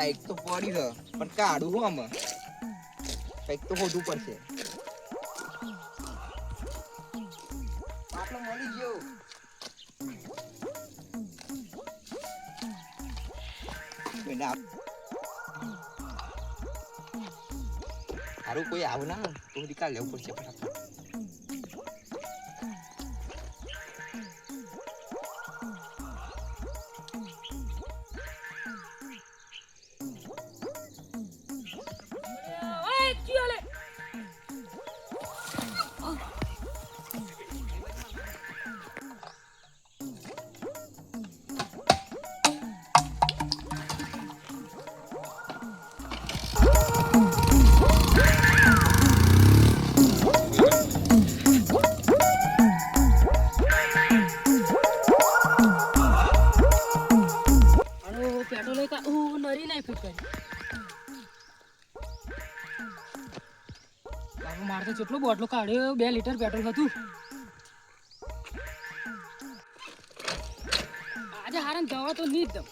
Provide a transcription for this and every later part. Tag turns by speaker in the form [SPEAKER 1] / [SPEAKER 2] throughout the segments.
[SPEAKER 1] Bike તો પડી છે પણ કાઢું હું આમાં કઈક તો હોધવું પડશે. પાટલો મળી ગયો. સારું કોઈ આવું ના તો કાલ લેવું પડશે ફટાફટ.
[SPEAKER 2] મારે તો કેટલું બોટલો કાઢ્યો 2 લીટર પેટ્રોલ હતું આજે હારણ જવા તો નહીં જ દઉં.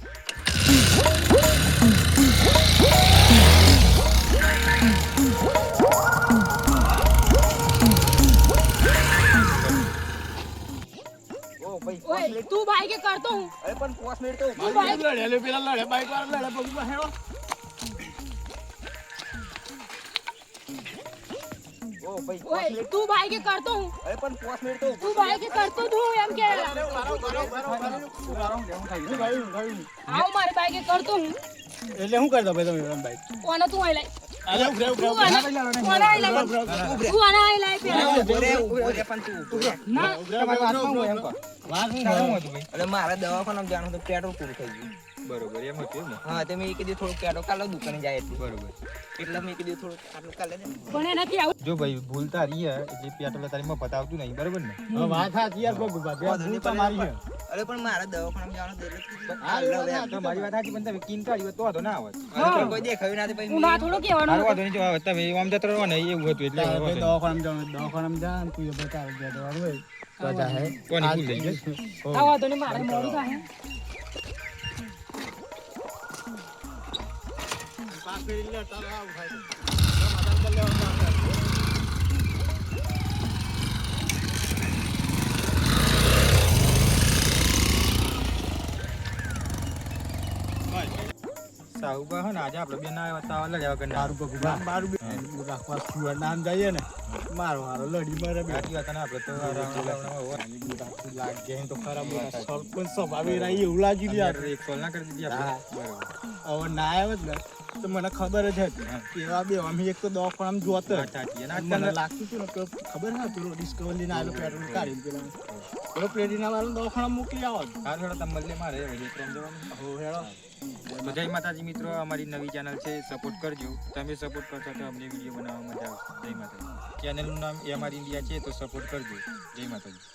[SPEAKER 2] ઓય તું બાઈક કરતો હું
[SPEAKER 1] અરે પણ 5 મિનિટ તો
[SPEAKER 2] તું બાઈક
[SPEAKER 3] લડે પેલા લડે બાઈક વાળા લડે પગમાં હેડો.
[SPEAKER 2] ઓય તું બાઈક કરતો હું
[SPEAKER 1] અરે પણ 5 મિનિટ તો
[SPEAKER 2] તું બાઈક કરતો તું એમ કે આવ મારી બાઈક કરતો હું
[SPEAKER 3] એટલે શું કરતા ભાઈ તમે બાઈક
[SPEAKER 2] કોને તું આઈ લાઈ
[SPEAKER 3] અરે ઉભરે ઉભરે
[SPEAKER 2] કોને આઈ લાઈ તું આને આઈ લાઈ પેલા
[SPEAKER 1] ઉભરે પણ તું
[SPEAKER 2] ના
[SPEAKER 1] તમારી વાતમાં હું એમ કહું.
[SPEAKER 3] વાત શું
[SPEAKER 1] તારું શું હતું ભાઈ? એટલે મારે દવાખાનામાં જવાનું હતું પેટ્રોલ પૂરું થઈ ગયું.
[SPEAKER 4] બરોબર એમ હતું એમ ને
[SPEAKER 1] હા તે મેં કીધું થોડું પેટ્રોલ કાલે દુકાને જાય એટલે
[SPEAKER 4] બરોબર
[SPEAKER 1] એટલે મેં કીધું થોડું આટલું કાલે દે.
[SPEAKER 2] પણ એનાથી આવું
[SPEAKER 4] જો ભાઈ ભૂલતા રહીએ એટલે પેટ્રોલ તારી મફત આવતું નહીં બરોબર ને
[SPEAKER 3] હવે વાત સાચી યાર બગુ બા ભૂલ તમારી છે.
[SPEAKER 1] અરે પણ મારે દવાખાનામાં જવાનું હતું
[SPEAKER 4] હા
[SPEAKER 1] એટલે
[SPEAKER 4] એ વાત તો મારી વાત સાચી પણ તમે કિન કાઢ્યો તો વાંધો ના આવત
[SPEAKER 1] પણ કોઈ દેખાયું ના પછી
[SPEAKER 2] હું ના થોડો
[SPEAKER 4] મારો
[SPEAKER 2] કહેવાનું
[SPEAKER 4] વાંધો નહીં જો આવે તમે આમ જતો રહો ને એવું હતું એટલે
[SPEAKER 3] તારે
[SPEAKER 4] વાંધો નહીં.
[SPEAKER 3] દવાખાનામાં જા ને તું એ બતાવ દે દવાનું હોય તો જા હે
[SPEAKER 4] કોની ભૂલ થઈ ગઈ?
[SPEAKER 2] આવા તો ને મારે મોડું થાય
[SPEAKER 3] પાસ કરી લે તારો આવ થાય સમાધાન કરી લેવાનું.
[SPEAKER 4] સાહુબા હો ને આજે આપણે બે ના આવ્યા તા લડ્યા વગર ના
[SPEAKER 3] મારું બગુ બા મારું રાખવા સુવર નામ જઈએ ને મારો હારો લડી મારે બે
[SPEAKER 4] સાચી વાત ને આપણે તો
[SPEAKER 3] લાગે તો ખરાબ સરપંચ સ્વભાવે રહી એવું લાગી યાર
[SPEAKER 4] એક સોલ ના કરી દીધી આપણે બરોબર
[SPEAKER 3] હવે ના આવ્યો જ ને તો મને ખબર જ હતી કે એવા બે અમે એક તો દવાખાનામાં જોતો
[SPEAKER 4] વાત સાચી અને
[SPEAKER 3] મને લાગતું હતું ને કે ખબર હા પેલો ડિસ્કવર લઈને આવેલો પેટ્રોલ કાઢીને પેલો પ્લેટિના વાળો દવાખાના મોકલી આવો
[SPEAKER 4] હાલ હેડો તમે મળીએ મારે હવે ત્રણ જવાનું
[SPEAKER 3] હો હેડો
[SPEAKER 4] તો જય માતાજી મિત્રો અમારી નવી ચેનલ છે સપોર્ટ કરજો તમે સપોર્ટ કરશો તો અમને વિડીયો બનાવવા મજા આવશે જય માતાજી ચેનલનું નામ એમઆર ઇન્ડિયા છે તો સપોર્ટ કરજો જય માતાજી.